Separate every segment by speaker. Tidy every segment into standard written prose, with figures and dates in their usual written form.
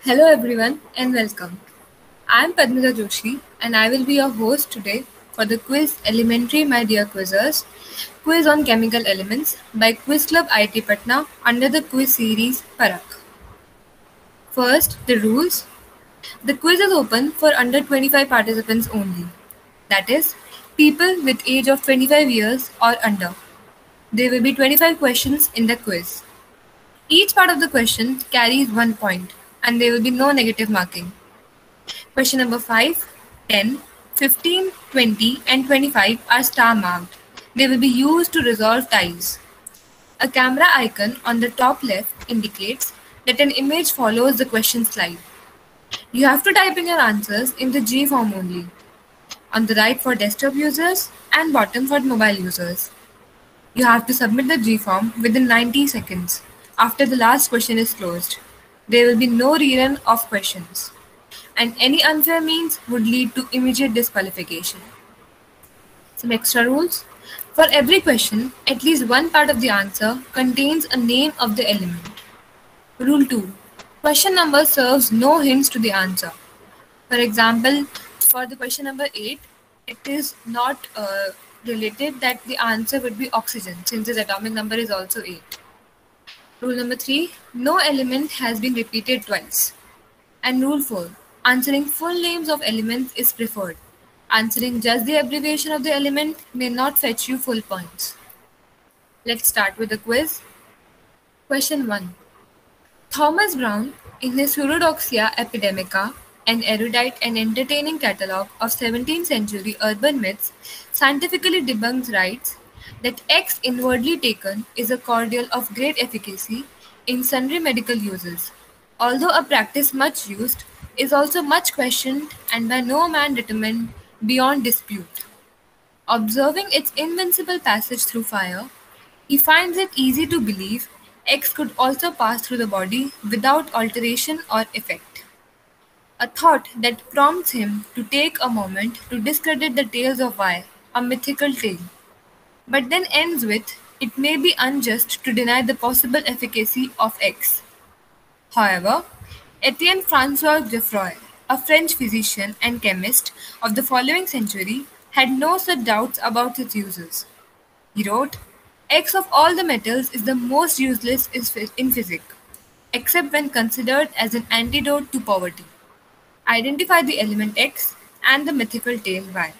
Speaker 1: Hello everyone and welcome. I am Padmita Joshi and I will be your host today for the quiz Elementary My Dear Quizzers quiz on chemical elements by Quiz Club IT Patna under the quiz series Parak. First, the rules. The quiz is open for under 25 participants only. That is, people with age of 25 years or under. There will be 25 questions in the quiz. Each part of the question carries 1 point and there will be no negative marking. Question number 5, 10, 15, 20, and 25 are star marked. They will be used to resolve ties. A camera icon on the top left indicates that an image follows the question slide. You have to type in your answers in the G form only. On the right for desktop users and bottom for mobile users. You have to submit the G form within 90 seconds after the last question is closed. There will be no rerun of questions, and any unfair means would lead to immediate disqualification. Some extra rules. For every question, at least one part of the answer contains a name of the element. Rule 2. Question number serves no hints to the answer. For example, for the question number 8, it is not related that the answer would be oxygen since its atomic number is also 8. Rule number 3. No element has been repeated twice. And rule 4. Answering full names of elements is preferred. Answering just the abbreviation of the element may not fetch you full points. Let's start with the quiz. Question 1. Thomas Brown, in his Pseudodoxia Epidemica, an erudite and entertaining catalogue of 17th century urban myths, scientifically debunks writes that X inwardly taken is a cordial of great efficacy in sundry medical uses, although a practice much used, is also much questioned and by no man determined beyond dispute. Observing its invincible passage through fire, he finds it easy to believe X could also pass through the body without alteration or effect. A thought that prompts him to take a moment to discredit the tales of Y, a mythical tale, but then ends with, it may be unjust to deny the possible efficacy of X. However, Etienne Francois Geoffroy, a French physician and chemist of the following century, had no such doubts about its uses. He wrote, X of all the metals is the most useless in physics, except when considered as an antidote to poverty. Identify the element X and the mythical tale Y.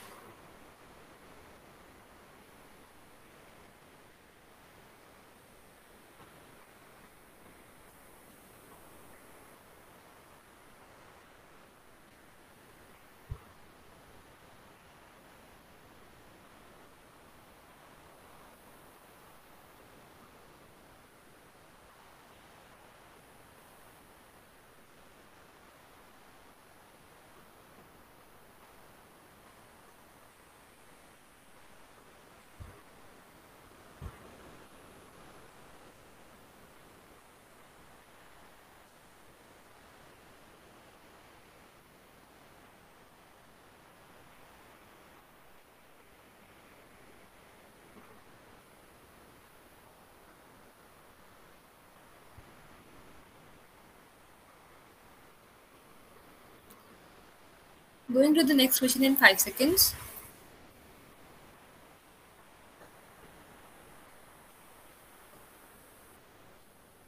Speaker 1: Going to the next question in 5 seconds.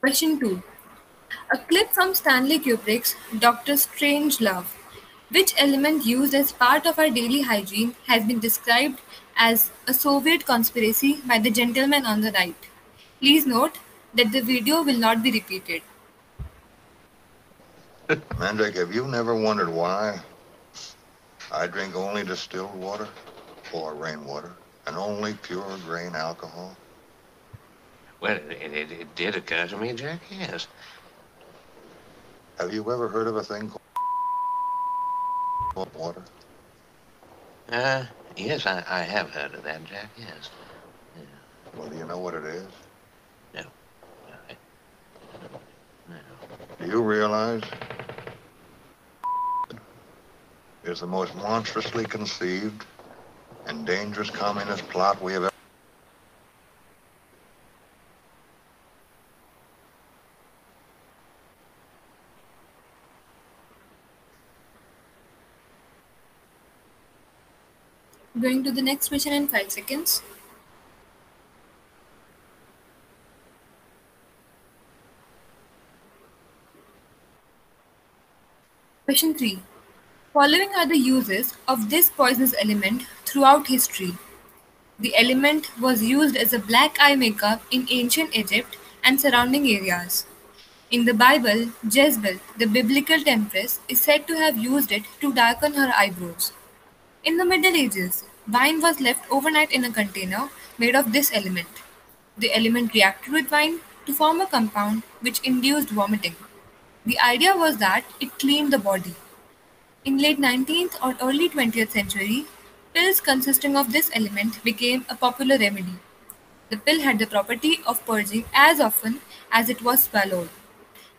Speaker 1: Question 2. A clip from Stanley Kubrick's Doctor Strangelove. Which element used as part of our daily hygiene has been described as a Soviet conspiracy by the gentleman on the right? Please note that the video will not be repeated.
Speaker 2: Mandrake, have you never wondered why I drink only distilled water or rainwater and only pure grain alcohol?
Speaker 3: Well, it did occur to me, Jack, yes.
Speaker 2: Have you ever heard of a thing called water?
Speaker 3: Yes, I have heard of that, Jack, yes. Yeah.
Speaker 2: Well, do you know what it is?
Speaker 3: No. No.
Speaker 2: Do you realize it's the most monstrously conceived and dangerous communist plot we have ever...
Speaker 1: Going to the next question in 5 seconds. Question 3. Following are the uses of this poisonous element throughout history. The element was used as a black eye makeup in ancient Egypt and surrounding areas. In the Bible, Jezebel, the biblical temptress, is said to have used it to darken her eyebrows. In the Middle Ages, wine was left overnight in a container made of this element. The element reacted with wine to form a compound which induced vomiting. The idea was that it cleaned the body. In late 19th or early 20th century, pills consisting of this element became a popular remedy. The pill had the property of purging as often as it was swallowed.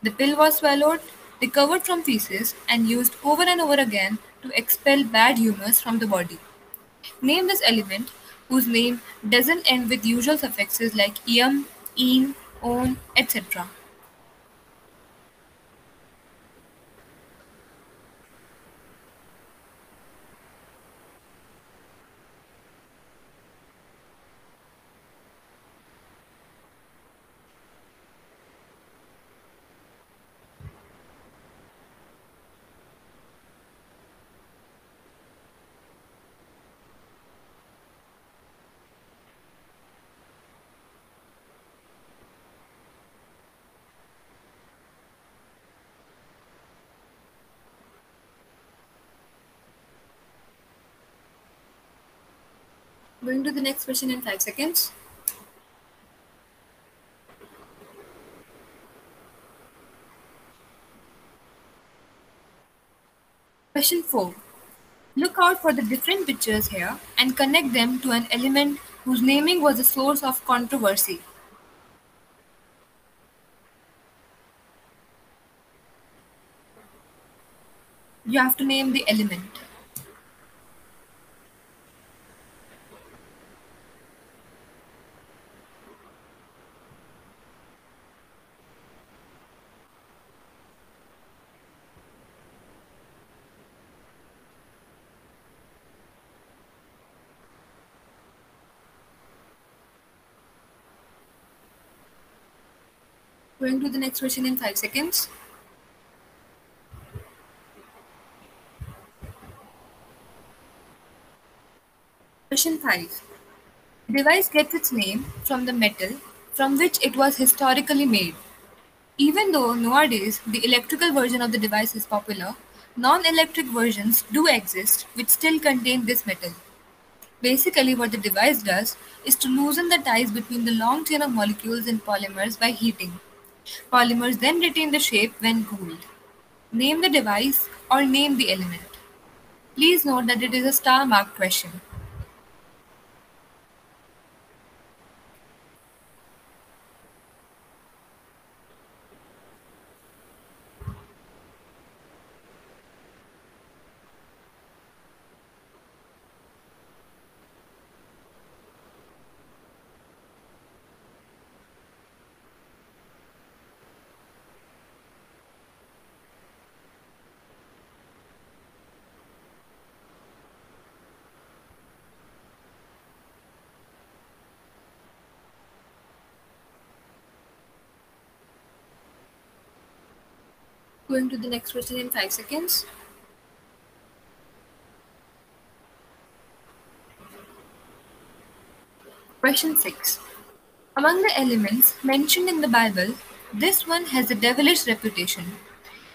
Speaker 1: The pill was swallowed, recovered from feces, and used over and over again to expel bad humors from the body. Name this element whose name doesn't end with usual suffixes like ium, "-ine", "-one", etc. Going to the next question in 5 seconds. Question 4. Look out for the different pictures here and connect them to an element whose naming was a source of controversy. You have to name the element. Going to the next question in 5 seconds. Question 5. The device gets its name from the metal from which it was historically made. Even though nowadays the electrical version of the device is popular, non-electric versions do exist which still contain this metal. Basically, what the device does is to loosen the ties between the long chain of molecules in polymers by heating. Polymers then retain the shape when cooled. Name the device or name the element. Please note that it is a star marked question. Going to the next question in 5 seconds. Question 6. Among the elements mentioned in the Bible, this one has a devilish reputation.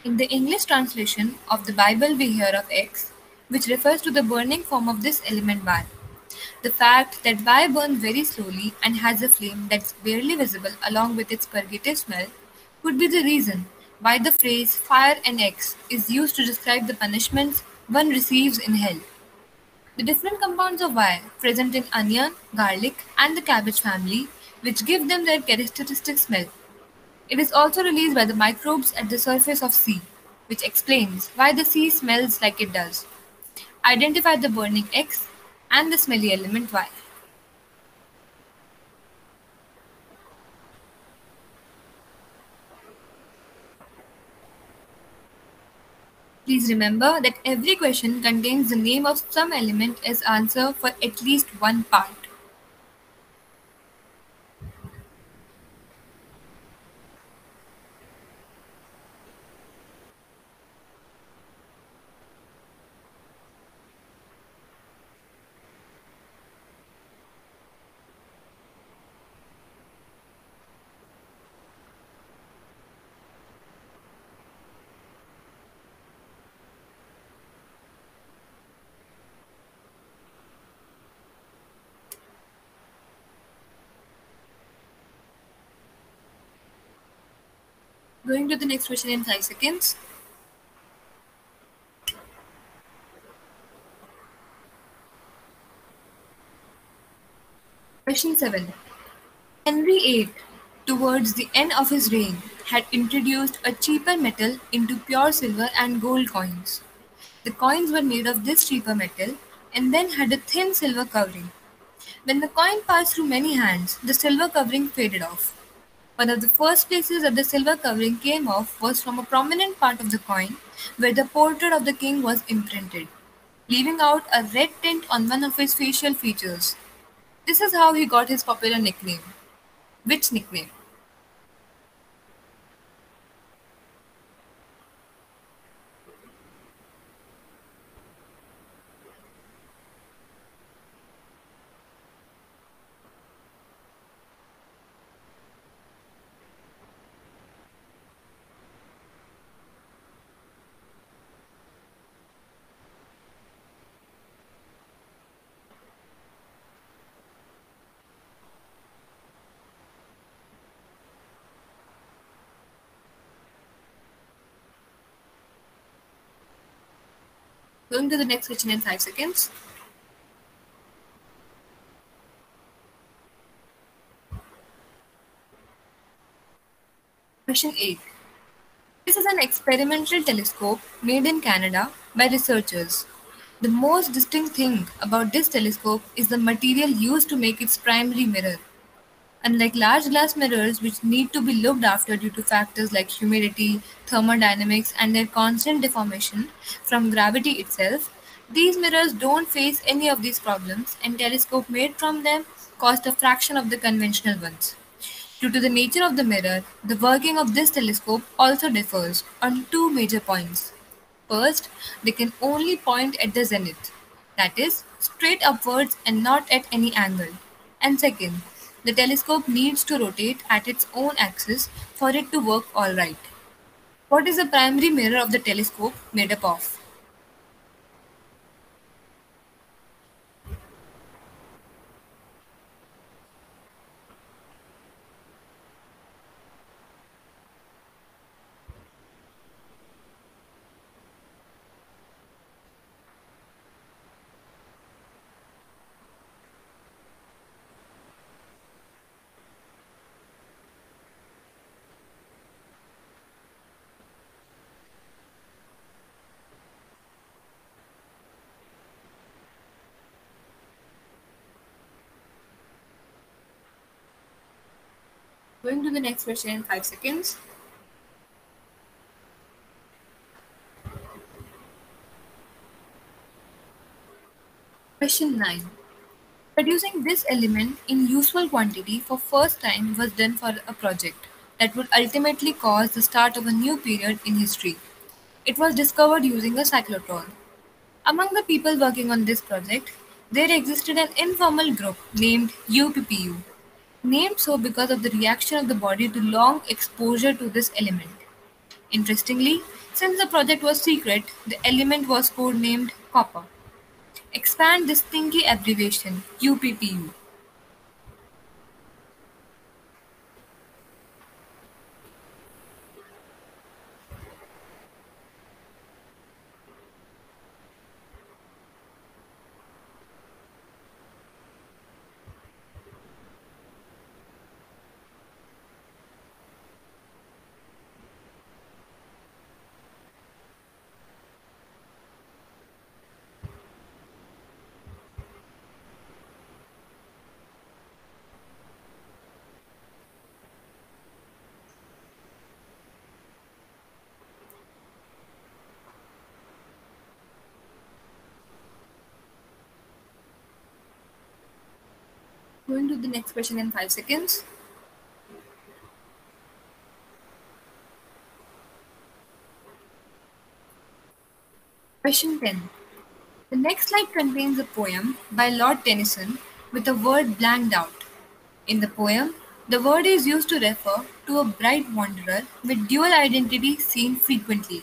Speaker 1: In the English translation of the Bible, we hear of X, which refers to the burning form of this element Y. The fact that Y burns very slowly and has a flame that's barely visible along with its purgative smell could be the reason why the phrase fire and X is used to describe the punishments one receives in hell. The different compounds of Y present in onion, garlic, and the cabbage family, which give them their characteristic smell. It is also released by the microbes at the surface of sea, which explains why the sea smells like it does. Identify the burning X and the smelly element Y. Please remember that every question contains the name of some element as answer for at least one part. Going to the next question in 5 seconds. Question 7. Henry VIII, towards the end of his reign, had introduced a cheaper metal into pure silver and gold coins. The coins were made of this cheaper metal and then had a thin silver covering. When the coin passed through many hands, the silver covering faded off. One of the first places that the silver covering came off was from a prominent part of the coin where the portrait of the king was imprinted, leaving out a red tint on one of his facial features. This is how he got his popular nickname. Which nickname? Going to the next question in 5 seconds. Question 8. This is an experimental telescope made in Canada by researchers. The most distinct thing about this telescope is the material used to make its primary mirror. Unlike large glass mirrors, which need to be looked after due to factors like humidity, thermodynamics, and their constant deformation from gravity itself, these mirrors don't face any of these problems, and telescopes made from them cost a fraction of the conventional ones. Due to the nature of the mirror, the working of this telescope also differs on two major points. First, they can only point at the zenith, that is, straight upwards and not at any angle. And second, the telescope needs to rotate at its own axis for it to work alright. What is the primary mirror of the telescope made up of? Going to the next question in 5 seconds. Question 9. Producing this element in useful quantity for first time was done for a project that would ultimately cause the start of a new period in history. It was discovered using a cyclotron. Among the people working on this project, there existed an informal group named UPPU, named so because of the reaction of the body to long exposure to this element. Interestingly, since the project was secret, the element was codenamed copper. Expand this stinky abbreviation, UPPU. Going to the next question in 5 seconds. Question 10. The next slide contains a poem by Lord Tennyson with a word blanked out. In the poem, the word is used to refer to a bright wanderer with dual identity seen frequently.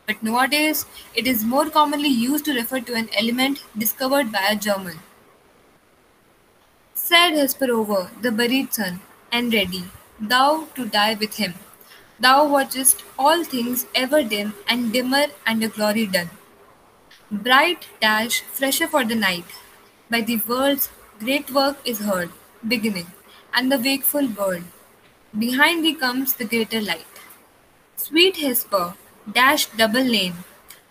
Speaker 1: But nowadays, it is more commonly used to refer to an element discovered by a German. Said Hesperova, the buried son, and ready, thou to die with him. Thou watchest all things ever dim and dimmer and a glory done. Bright dash fresher for the night. By the world's great work is heard, beginning, and the wakeful world. Behind thee comes the greater light. Sweet Hesper, dash double name,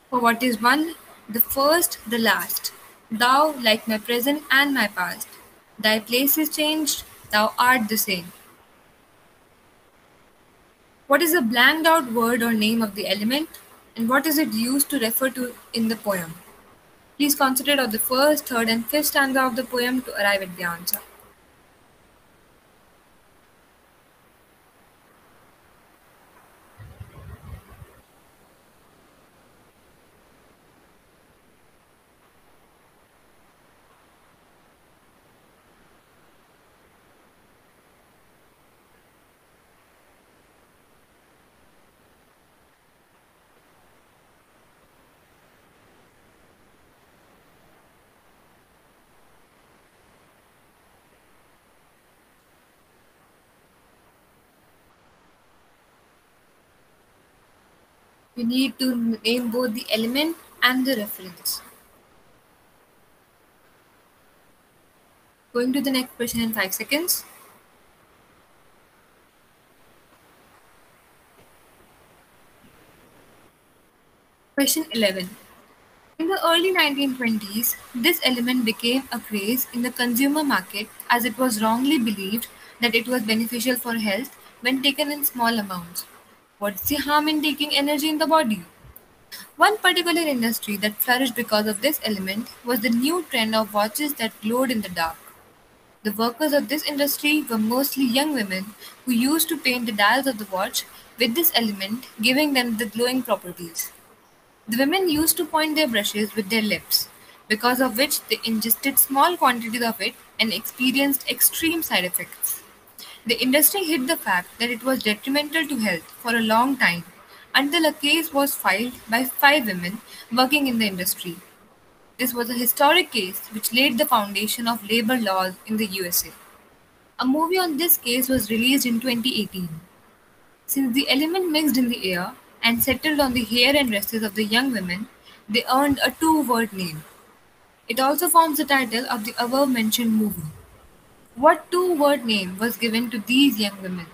Speaker 1: for what is one, the first, the last. Thou, like my present and my past, thy place is changed, thou art the same. What is the blanked out word or name of the element, and what is it used to refer to in the poem? Please concentrate on the first, third, and fifth stanza of the poem to arrive at the answer. You need to name both the element and the reference. Going to the next question in 5 seconds. Question 11. In the early 1920s, this element became a craze in the consumer market as it was wrongly believed that it was beneficial for health when taken in small amounts. What's the harm in taking energy in the body? One particular industry that flourished because of this element was the new trend of watches that glowed in the dark. The workers of this industry were mostly young women who used to paint the dials of the watch with this element, giving them the glowing properties. The women used to point their brushes with their lips, because of which they ingested small quantities of it and experienced extreme side effects. The industry hid the fact that it was detrimental to health for a long time until a case was filed by 5 women working in the industry. This was a historic case which laid the foundation of labor laws in the USA. A movie on this case was released in 2018. Since the element mixed in the air and settled on the hair and dresses of the young women, they earned a two-word name. It also forms the title of the above-mentioned movie. What two-word name was given to these young women?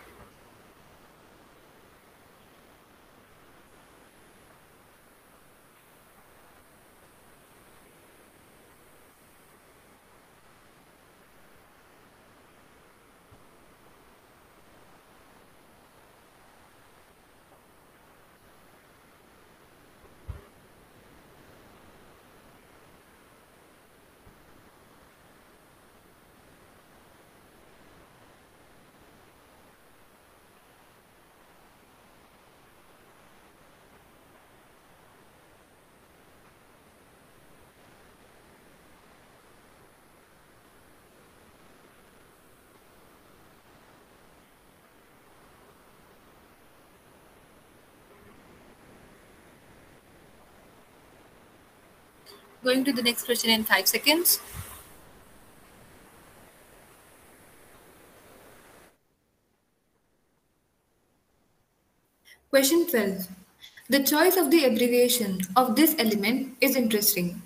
Speaker 1: Going to the next question in 5 seconds. Question 12. The choice of the abbreviation of this element is interesting.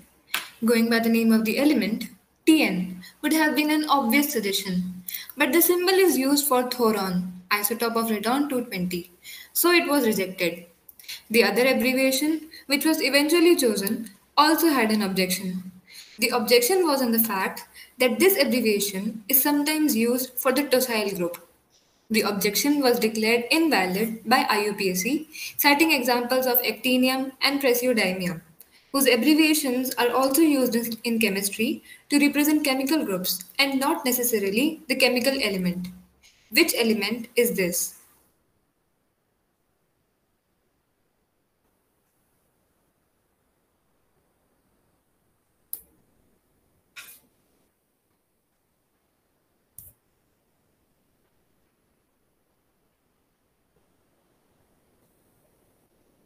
Speaker 1: Going by the name of the element, Tn would have been an obvious suggestion, but the symbol is used for thoron, isotope of radon 220, so it was rejected. The other abbreviation, which was eventually chosen, also had an objection. The objection was on the fact that this abbreviation is sometimes used for the tosyl group. The objection was declared invalid by IUPAC, citing examples of actinium and praseodymium. whose abbreviations are also used in chemistry to represent chemical groups and not necessarily the chemical element. Which element is this?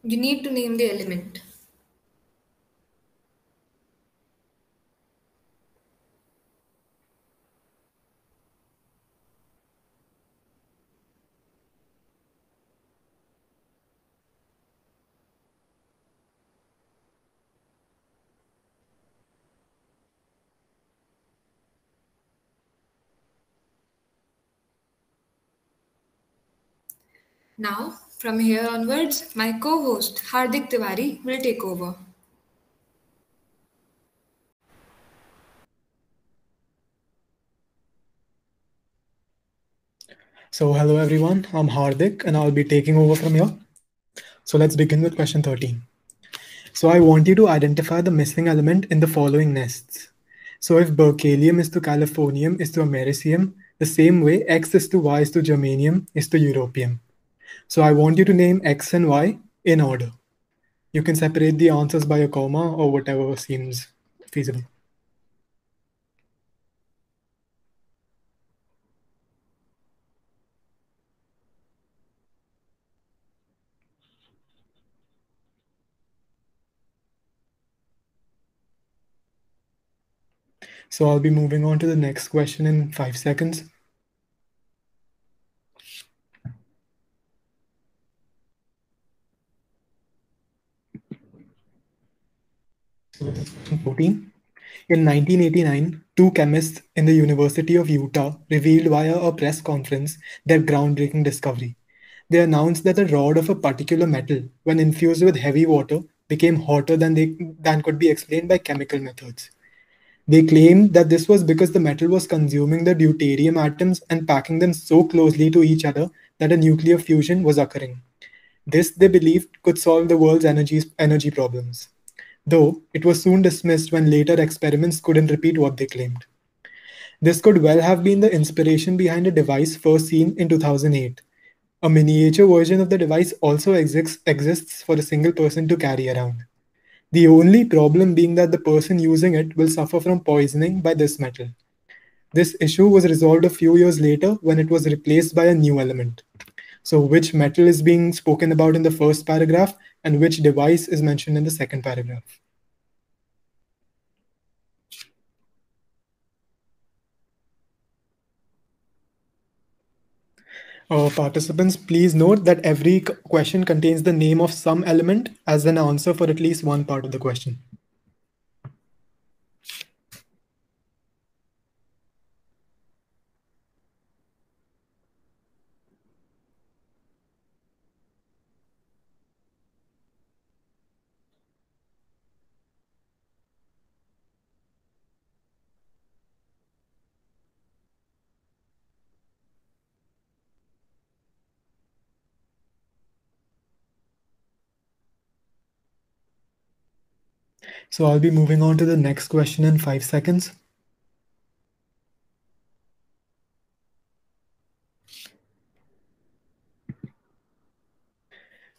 Speaker 1: You need to name the element. Now, from here onwards, my co host Hardik Tiwari will take over.
Speaker 4: So, hello everyone, I'm Hardik and I'll be taking over from here. So, let's begin with question 13. So, I want you to identify the missing element in the following nests. So, if berkelium is to californium is to americium, the same way X is to Y is to germanium is to europium. So, I want you to name X and Y in order. You can separate the answers by a comma or whatever seems feasible. So, I'll be moving on to the next question in 5 seconds. So, 14. In 1989, two chemists in the University of Utah revealed via a press conference their groundbreaking discovery. They announced that the rod of a particular metal, when infused with heavy water, became hotter than could be explained by chemical methods. They claimed that this was because the metal was consuming the deuterium atoms and packing them so closely to each other that a nuclear fusion was occurring. This, they believed, could solve the world's energy problems, though it was soon dismissed when later experiments couldn't repeat what they claimed. This could well have been the inspiration behind a device first seen in 2008. A miniature version of the device also exists for a single person to carry around. The only problem being that the person using it will suffer from poisoning by this metal. This issue was resolved a few years later when it was replaced by a new element. So, which metal is being spoken about in the first paragraph and which device is mentioned in the second paragraph? Participants, please note that every question contains the name of some element as an answer for at least one part of the question. So I'll be moving on to the next question in 5 seconds.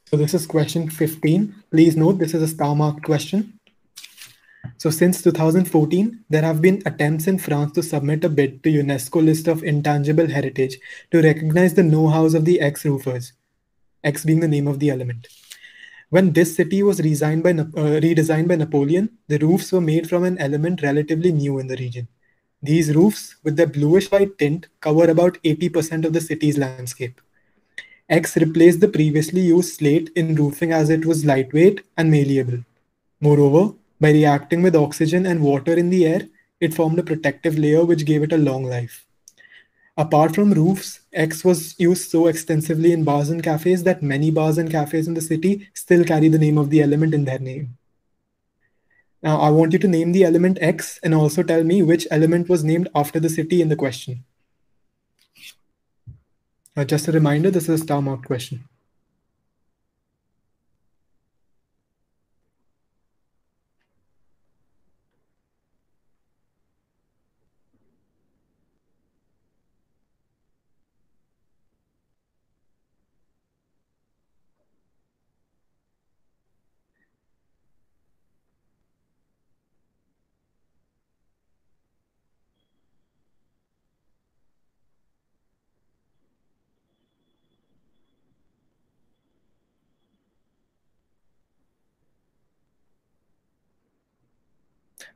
Speaker 4: So this is question 15. Please note this is a star marked question. So since 2014, there have been attempts in France to submit a bid to UNESCO list of intangible heritage to recognize the know-hows of the X roofers, X being the name of the element. When this city was redesigned by Napoleon, the roofs were made from an element relatively new in the region. These roofs, with their bluish-white tint, cover about 80% of the city's landscape. X replaced the previously used slate in roofing as it was lightweight and malleable. Moreover, by reacting with oxygen and water in the air, it formed a protective layer which gave it a long life. Apart from roofs, X was used so extensively in bars and cafes that many bars and cafes in the city still carry the name of the element in their name. Now, I want you to name the element X and also tell me which element was named after the city in the question. Just a reminder, this is a star marked question.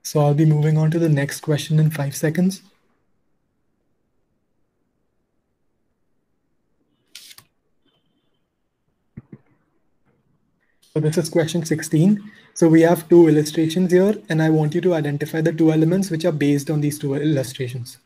Speaker 4: So I'll be moving on to the next question in 5 seconds. So this is question 16. So we have two illustrations here, and I want you to identify the two elements which are based on these two illustrations.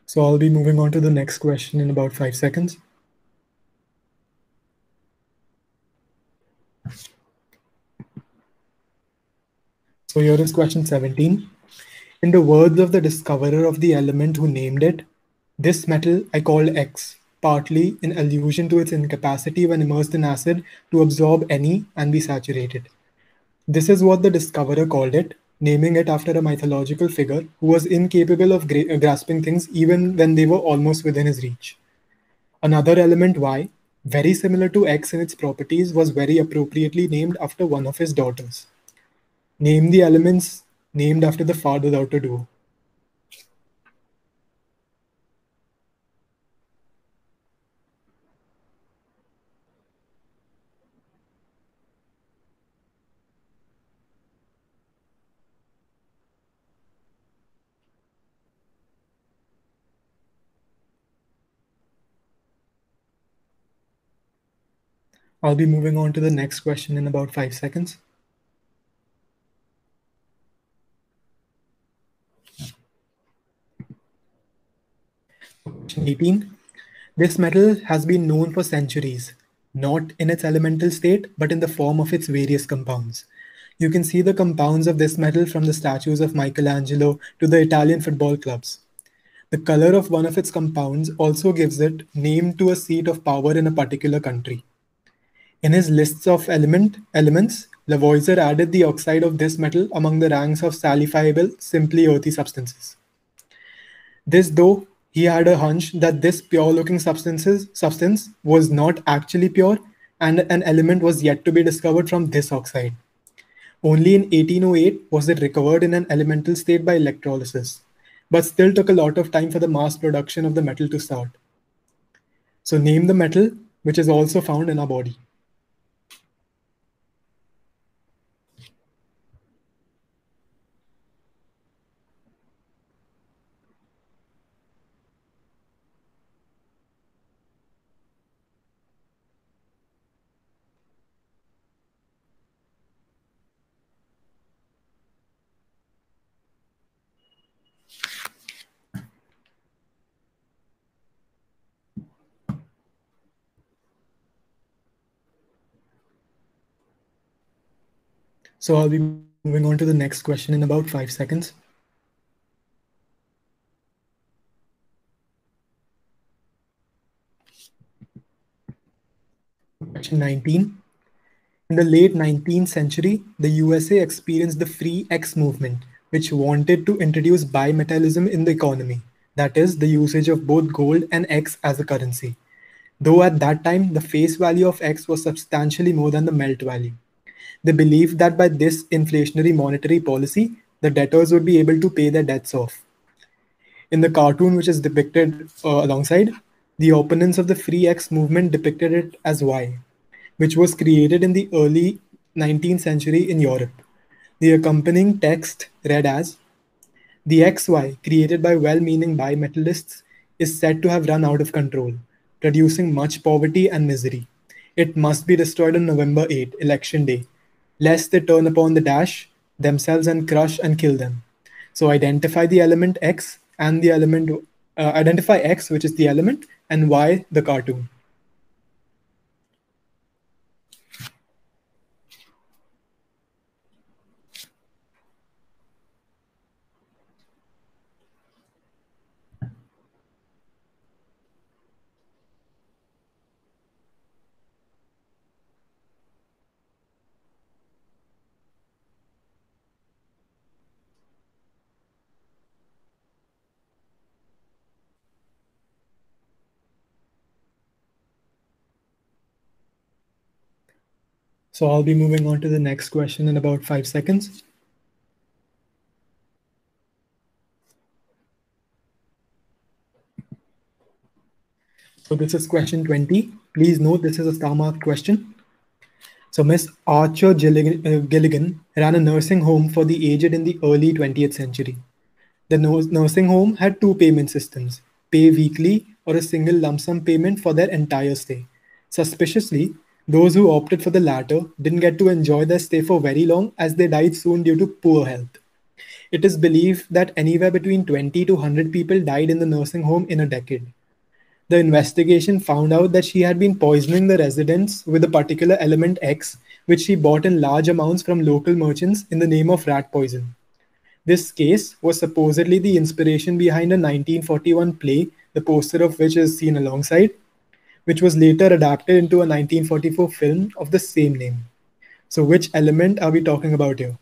Speaker 4: So I'll be moving on to the next question in about 5 seconds. So here is question 17. In the words of the discoverer of the element who named it, this metal I called X, partly in allusion to its incapacity when immersed in acid to absorb any and be saturated. This is what the discoverer called it, naming it after a mythological figure who was incapable of grasping things even when they were almost within his reach. Another element, Y, very similar to X in its properties, was very appropriately named after one of his daughters. Name the elements named after the father-daughter duo. I'll be moving on to the next question in about 5 seconds. Question 18. This metal has been known for centuries, not in its elemental state, but in the form of its various compounds. You can see the compounds of this metal from the statues of Michelangelo to the Italian football clubs. The color of one of its compounds also gives it name to a seat of power in a particular country. In his lists of elements, Lavoisier added the oxide of this metal among the ranks of salifiable, simply earthy substances. This, though, he had a hunch that this pure-looking substance was not actually pure, and an element was yet to be discovered from this oxide. Only in 1808 was it recovered in an elemental state by electrolysis, but still took a lot of time for the mass production of the metal to start. So name the metal which is also found in our body. So I'll be moving on to the next question in about 5 seconds. Question 19. In the late 19th century, the USA experienced the Free X movement, which wanted to introduce bimetallism in the economy, that is, the usage of both gold and X as a currency. Though at that time, the face value of X was substantially more than the melt value. They believed that by this inflationary monetary policy, the debtors would be able to pay their debts off. In the cartoon, which is depicted alongside, the opponents of the Free X movement depicted it as Y, which was created in the early 19th century in Europe. The accompanying text read as, the XY created by well-meaning bimetallists is said to have run out of control, producing much poverty and misery. It must be destroyed on November 8, election day, lest they turn upon the dash themselves and crush and kill them. So identify the element X and the element, identify X, which is the element, and Y, the cartoon. So I'll be moving on to the next question in about 5 seconds. So this is question 20. Please note this is a star marked question. So Miss Archer Gilligan ran a nursing home for the aged in the early 20th century. The nursing home had two payment systems: pay weekly or a single lump sum payment for their entire stay. Suspiciously, those who opted for the latter didn't get to enjoy their stay for very long as they died soon due to poor health. It is believed that anywhere between 20 to 100 people died in the nursing home in a decade. The investigation found out that she had been poisoning the residents with a particular element X, which she bought in large amounts from local merchants in the name of rat poison. This case was supposedly the inspiration behind a 1941 play, the poster of which is seen alongside, which was later adapted into a 1944 film of the same name. So, which element are we talking about here?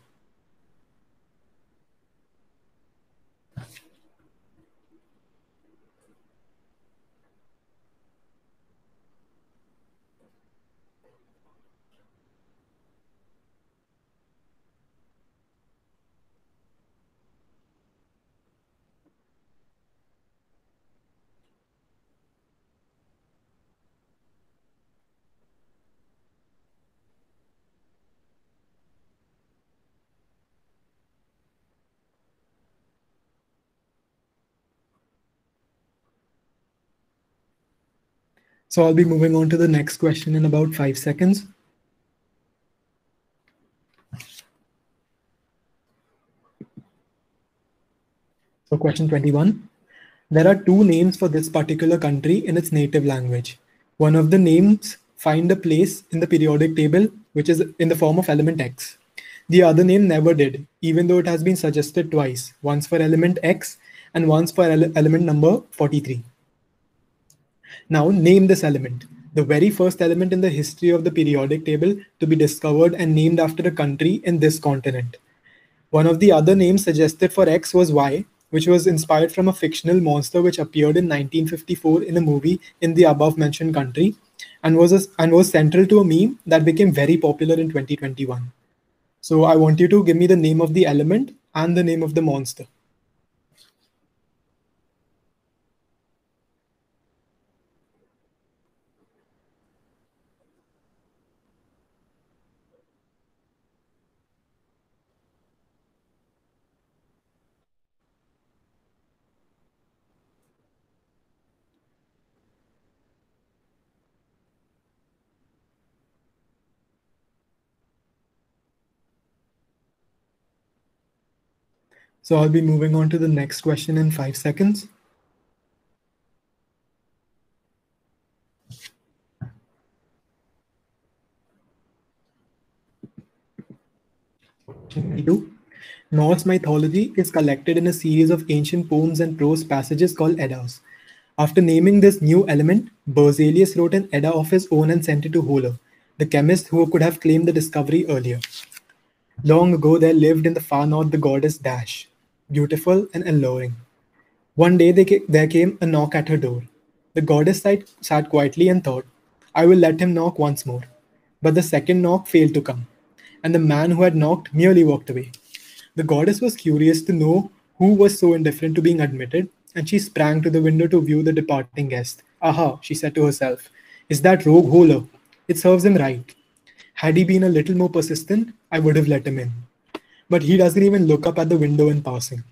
Speaker 4: So, I'll be moving on to the next question in about 5 seconds. So, question 21. There are two names for this particular country in its native language. One of the names find a place in the periodic table, which is in the form of element X. The other name never did, even though it has been suggested twice, once for element X and once for element number 43. Now name this element, the very first element in the history of the periodic table to be discovered and named after a country in this continent. One of the other names suggested for X was Y, which was inspired from a fictional monster which appeared in 1954 in a movie in the above mentioned country and was central to a meme that became very popular in 2021. So I want you to give me the name of the element and the name of the monster. So I'll be moving on to the next question in 5 seconds. Norse mythology is collected in a series of ancient poems and prose passages called Eddas. After naming this new element, Berzelius wrote an Edda of his own and sent it to Höhler, the chemist who could have claimed the discovery earlier. Long ago, there lived in the far north the goddess Dash, beautiful and alluring. One day there came a knock at her door. The goddess sat quietly and thought, I will let him knock once more. But the second knock failed to come, and the man who had knocked merely walked away. The goddess was curious to know who was so indifferent to being admitted, and she sprang to the window to view the departing guest. Aha, she said to herself, is that rogue Höhler? It serves him right. Had he been a little more persistent, I would have let him in. But he doesn't even look up at the window in passing.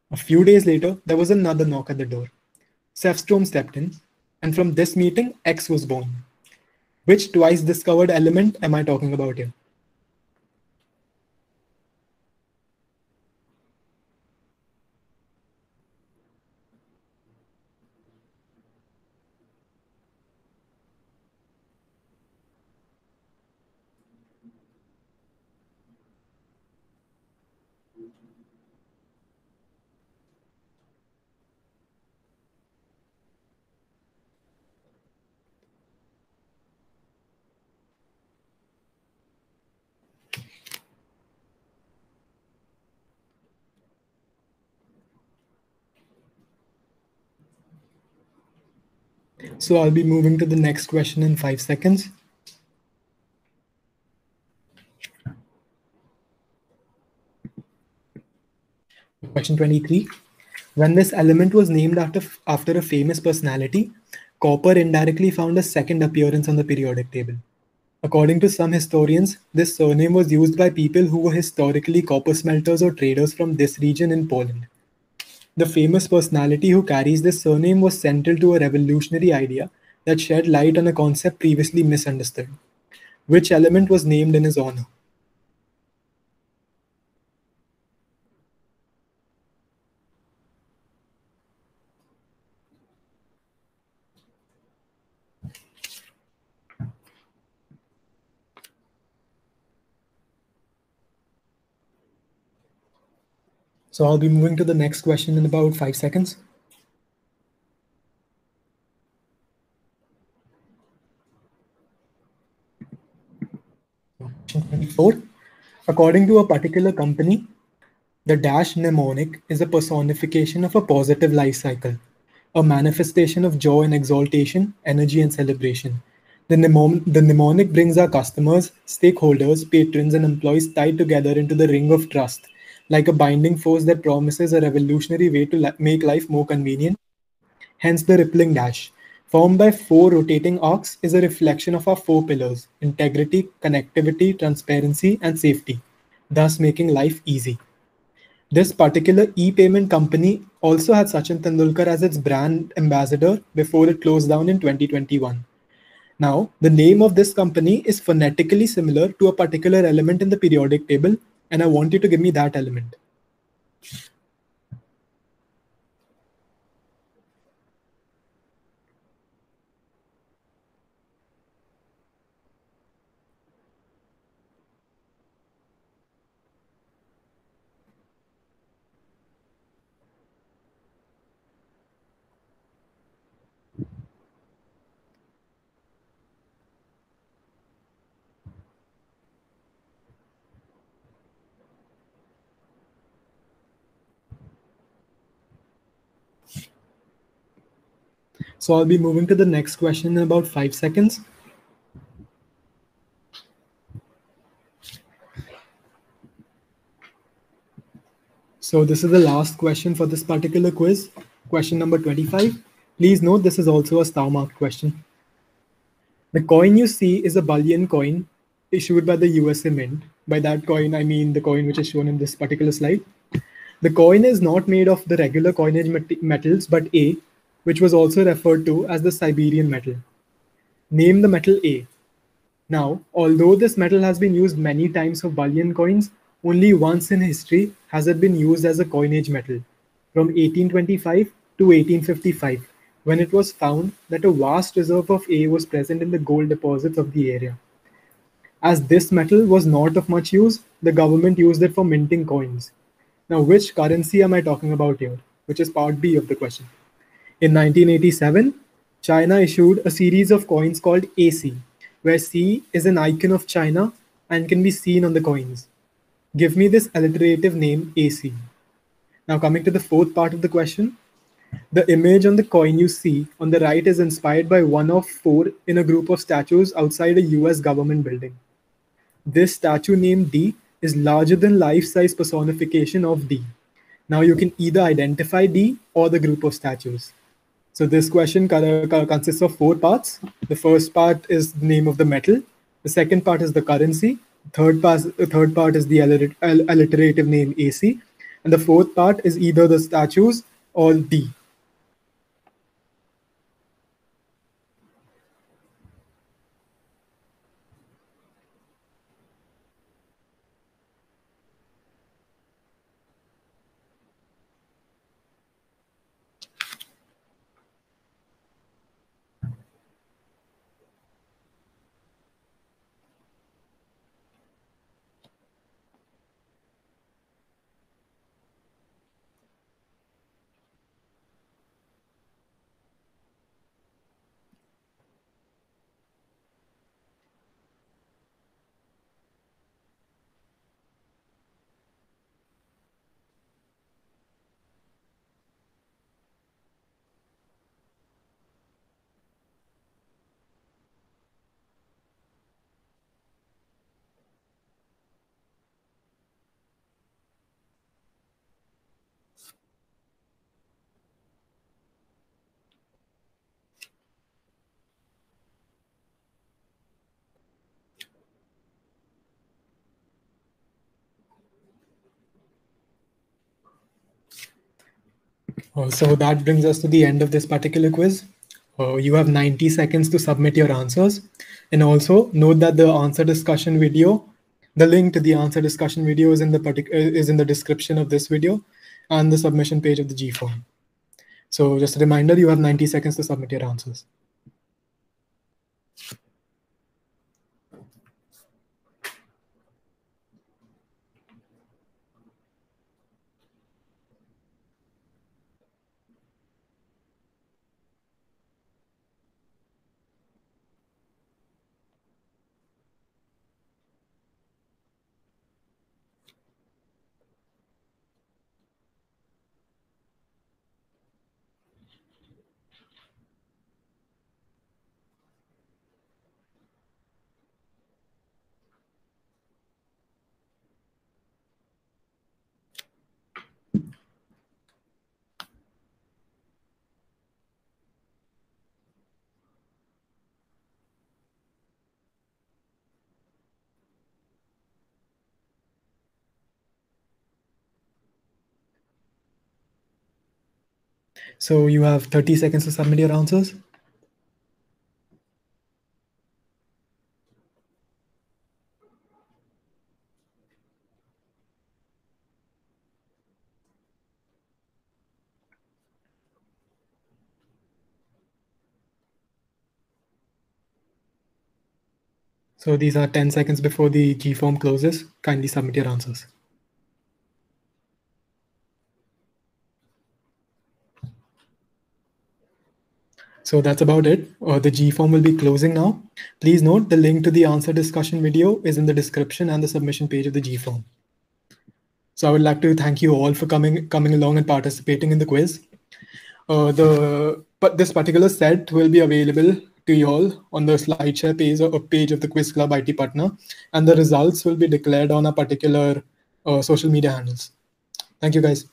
Speaker 4: A few days later, there was another knock at the door. Sevstrom stepped in, and from this meeting, X was born. Which twice discovered element am I talking about here? So I'll be moving to the next question in 5 seconds. Question 23. When this element was named after a famous personality, copper indirectly found a second appearance on the periodic table. According to some historians, this surname was used by people who were historically copper smelters or traders from this region in Poland. The famous personality who carries this surname was central to a revolutionary idea that shed light on a concept previously misunderstood. Which element was named in his honor? So I'll be moving to the next question in about 5 seconds. Question 24. According to a particular company, the dash mnemonic is a personification of a positive life cycle, a manifestation of joy and exaltation, energy and celebration. The mnemonic brings our customers, stakeholders, patrons, and employees tied together into the ring of trust, like a binding force that promises a revolutionary way to make life more convenient. Hence, the rippling dash, formed by four rotating arcs, is a reflection of our four pillars: integrity, connectivity, transparency, and safety, thus making life easy. This particular e-payment company also had Sachin Tendulkar as its brand ambassador before it closed down in 2021. Now, the name of this company is phonetically similar to a particular element in the periodic table, and I want you to give me that element. So I'll be moving to the next question in about 5 seconds. So this is the last question for this particular quiz. Question number 25. Please note this is also a star marked question. The coin you see is a bullion coin issued by the USA Mint. By that coin, I mean the coin which is shown in this particular slide. The coin is not made of the regular coinage metals, but A, which was also referred to as the Siberian metal. Name the metal A. Now, although this metal has been used many times for bullion coins, only once in history has it been used as a coinage metal, from 1825 to 1855, when it was found that a vast reserve of A was present in the gold deposits of the area. As this metal was not of much use, the government used it for minting coins. Now, which currency am I talking about here? Which is part B of the question. In 1987, China issued a series of coins called AC, where C is an icon of China and can be seen on the coins. Give me this alliterative name AC. Now, coming to the fourth part of the question, the image on the coin you see on the right is inspired by one of four in a group of statues outside a US government building. This statue named D is larger than life-size personification of D. Now you can either identify D or the group of statues. So this question consists of four parts. The first part is the name of the metal. The second part is the currency. The third part is the alliterative name AC. And the fourth part is either the statues or D. So that brings us to the end of this particular quiz. You have 90 seconds to submit your answers. And also note that the answer discussion video, the link to the answer discussion video is in the description of this video and the submission page of the G form. So just a reminder, you have 90 seconds to submit your answers. So you have 30 seconds to submit your answers. So these are 10 seconds before the G form closes. Kindly submit your answers. So that's about it. The G form will be closing now. Please note the link to the answer discussion video is in the description and the submission page of the G form. So I would like to thank you all for coming along and participating in the quiz. This particular set will be available to you all on the SlideShare page of the Quiz Club IT Patna, and the results will be declared on a particular social media handles. Thank you, guys.